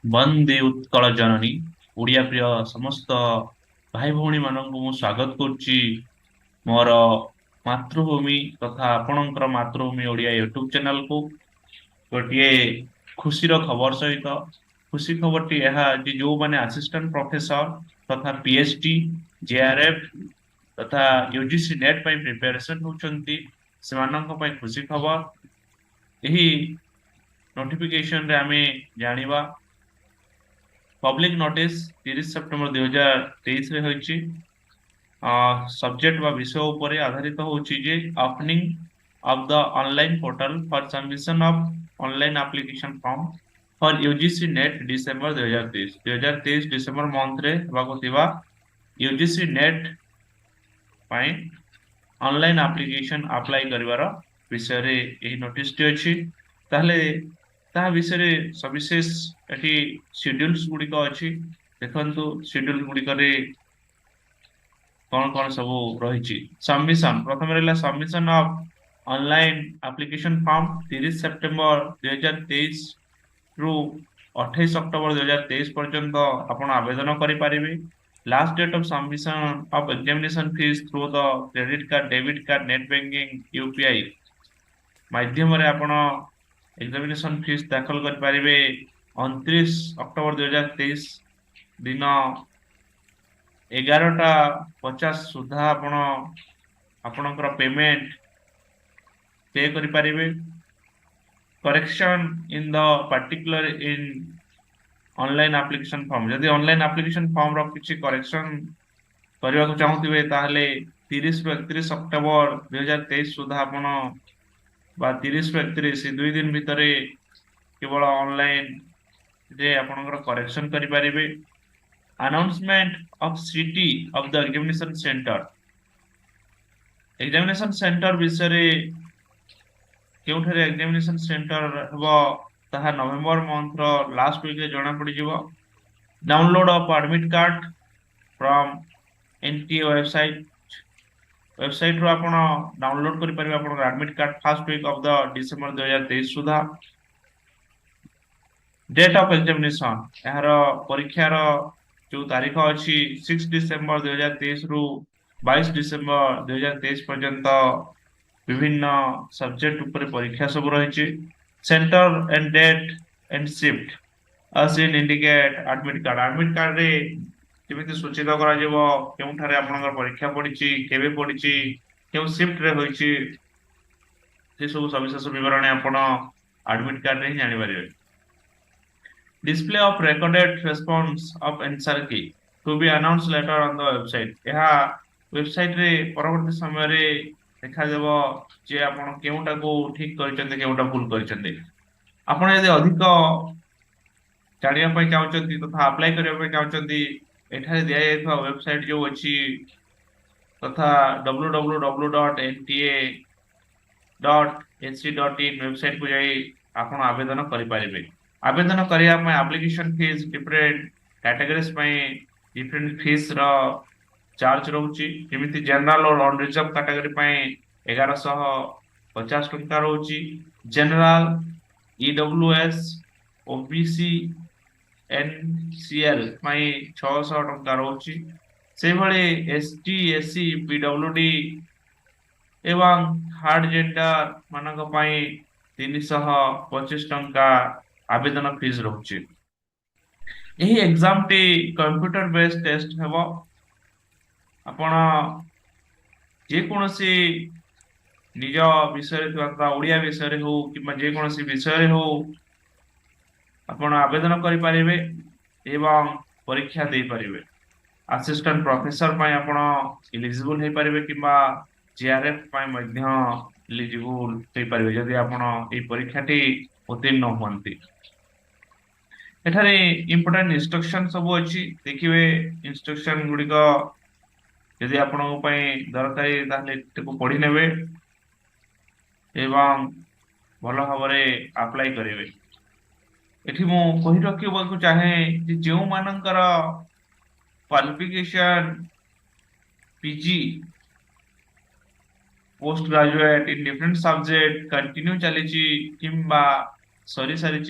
ବନ୍ଦେ ଉତ୍କଳ ଜନନୀ ଓଡ଼ିଆ ପ୍ରିୟ ସମସ୍ତ ଭାଇ ଭଉଣୀ ମାନଙ୍କୁ ମୁଁ ସ୍ୱାଗତ କରୁଛି ମୋର ମାତୃଭୂମି ତଥା ଆପଣଙ୍କର ମାତୃଭୂମି ଓଡ଼ିଆ ୟୁଟ୍ୟୁବ ଚ୍ୟାନେଲକୁ। ଗୋଟିଏ ଖୁସିର ଖବର ସହିତ ଖୁସି ଖବରଟି ଏହା ଯେ ଯୋଉମାନେ ଆସିଷ୍ଟାଣ୍ଟ ପ୍ରଫେସର ତଥା ପିଏଚଡି ଜେଆରଏଫ ତଥା ୟୁଜିସି ନେଟ୍ ପାଇଁ ପ୍ରିପାରେସନ ହେଉଛନ୍ତି ସେମାନଙ୍କ ପାଇଁ ଖୁସି ଖବର। ଏହି ନୋଟିଫିକେସନରେ ଆମେ ଜାଣିବା ପବ୍ଲିକ ନୋଟିସ୍ 30 ସେପ୍ଟେମ୍ବର 2023 ରେ ହୋଇଛି। ସବଜେକ୍ଟ ବା ବିଷୟ ଉପରେ ଆଧାରିତ ହେଉଛି ଯେ opening of the online portal for submission of online application form for UGC NET December 2023 December month रे हेबाको थिबा UGC NET ପାଇଁ ऑनलाइन एप्लिकेशन अप्लाई करिवार विषय रे एही नोटिस टी अछि। ताहले ता विषय रे सविशेष एठी शेड्यूल्स गुडी को अछि। देखंतु शेड्यूल गुडी करे कौन सब रही सबमिशन प्रथम रहा submission of online application form 30 September 2023 रु 28 अक्टोबर 2023 पर्यंत आपण आवेदन करें। Last date of submission of examination fees through the credit card debit card net banking UPI माध्यम रे आपण एग्जामिनेशन फीस दाखल कर 29 अक्टोबर 2023 दिन 11:50 सुधा आपणकर पेमेंट पे करि पारिबे। Correction in the particular in online application form जदि ऑनलाइन एप्लिकेशन फॉर्म रो किछि करेक्शन करबा को चाहूतिबे ताहले 30 ରୁ 31 अक्टोबर 2023 सुधा आपण बा 30 ରୁ 31 दुई दिन भितरे केवल ऑनलाइन जे आपणकर करेक्शन करि पारिबे। Announcement of city of the examination centre विषय रे केउठरे एग्जामिनेशन सेंटर हबो ताहा नवंबर मंथ रो लास्ट वीक रे जणा पड़ी जिवो। Download of admit card from NTA website रो आपण डाउनलोड करि परिबे आपण admit card first week of the December 2023 सुधा। डेट ऑफ एग्जामिनेशन यार परीक्षा रो जो तारीख अछि 6 डिसेंबर 2023 रु 22 डिसेंबर 2023 पर्यंत विभिन्न सब्जेक्ट ऊपर परीक्षा सब रही। Centre and date and shift as in indicate admit card रे केमिति सूचित करा जेबो केउठारे आपनकर परीक्षा पड़िछि केबे पड़िछि केउ शिफ्ट रे होइछि से सब सविशेष विवरण आपण एडमिट कार्ड रे जानि परिबे। Display of recorded response of answer key to be announced later on the website यह वेबसाइट रे परवर्ती समय रे देखा देबो जे आपण केउटा को ठीक करिसंते केउटा भूल करिसंते। आपण यदि अधिक जानिया पय चाहउचंती तथा अप्लाई करिया पय चाहउचंती एठारे दिया जायथवा वेबसाइट जो अछि तथा www.nta.ac.in वेबसाइट को जाई आपण आवेदन करि पारिबे। आवेदन करिया में एप्लिकेशन फीस डिफरेंट कैटेगरीज में डिफरेंट फीस रो चार्ज रहउची। जेमिति जनरल और नॉन रिजर्व कैटेगरी में 1150 टंका रहउची। जनरल ईडब्ल्यूएस ओबीसी एनसीएल में 600 टंका रहउची। से भले एसटी एससी पीडब्ल्यूडी एवं थर्ड जेंडर मानक पई 325 टंका आवेदन फीस रहुची। यही एग्जाम टी कंप्यूटर बेस्ड टेस्ट हेबो। आपण जे कोनोसी निज विषय तथा ओडिया विषय रे हो कि जे कोनोसी विषय रे हो आपण आवेदन करि पारिबे एवं परीक्षा दे पारिबे। असिस्टेंट प्रोफेसर पय आपण एलिजिबल हे पारिबे किबा जेआरएफ पय मध्य एलिजिबल हे पारिबे जदि आपण ए परीक्षाटी उत्तीर्ण होंती। एठारे इंपोर्टेंट इंस्ट्रक्शन सब अछि देखिबे इंस्ट्रक्शन गुडी को यदि आपण पय दरकारी ताले तेको पढी नेबे एवं भलो भाबरे अप्लाई करिवे। एठी मु कहि रखिबा चाहे जे जो मानकर qualification PG post graduate in different subject continue चलीची किंबा सरी सारी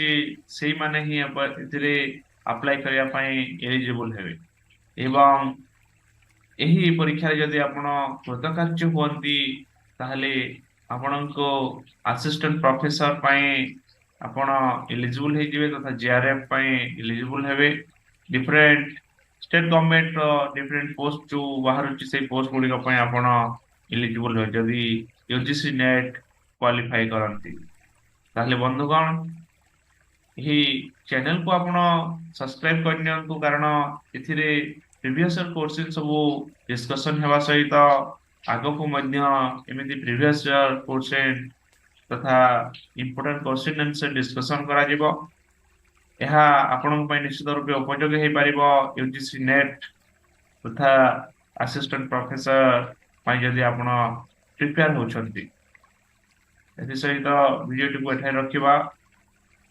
से माने ही अप्लाई करने एलिजिबल हेबे एवं यही परीक्षा जदि आपण कृतकार्य हुअन्ति ताहले आपणको असिस्टेंट प्रोफेसर आपण एलिजिबल हे तथा जेआरएफ एलिजिबल हेबे different state government different post जो बाहर से पोस्ट गुड़िक आपण एलिजिबल हे जदि यूजीसी नेट क्वालिफाई करती ताहले बंधुगण यही चैनल को आपण सब्सक्राइब करनियंतु कारण एथिरे प्रीवियस कोर्सेज सब डिस्कशन हेबा सहित आगको मध्य एमिति प्रीवियस कोर्सेज तथा इंपोर्टेंट क्वेश्चन आंसर डिस्कशन करा जिवो यह आपन पय निश्चित रूपे उपयोगी हे परिबो यूजीसी नेट तथा असिस्टेंट प्रोफेसर पय जदि आपण प्रिपेयर होछंती एथि सहित वीडियो को एठाय रखिबा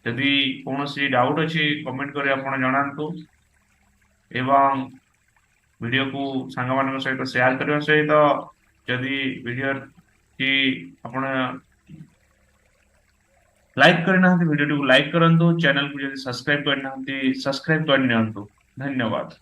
यदि कौन सी डाउट अच्छी कमेंट कर जनातु एवं वीडियो को सांग मान सहित शेयर करने सहित जदि वीडियो की आपण लाइक करना वीडियो को लाइक करंतु चैनल को जदि सब्सक्राइब करना सब्सक्राइब कर धन्यवाद।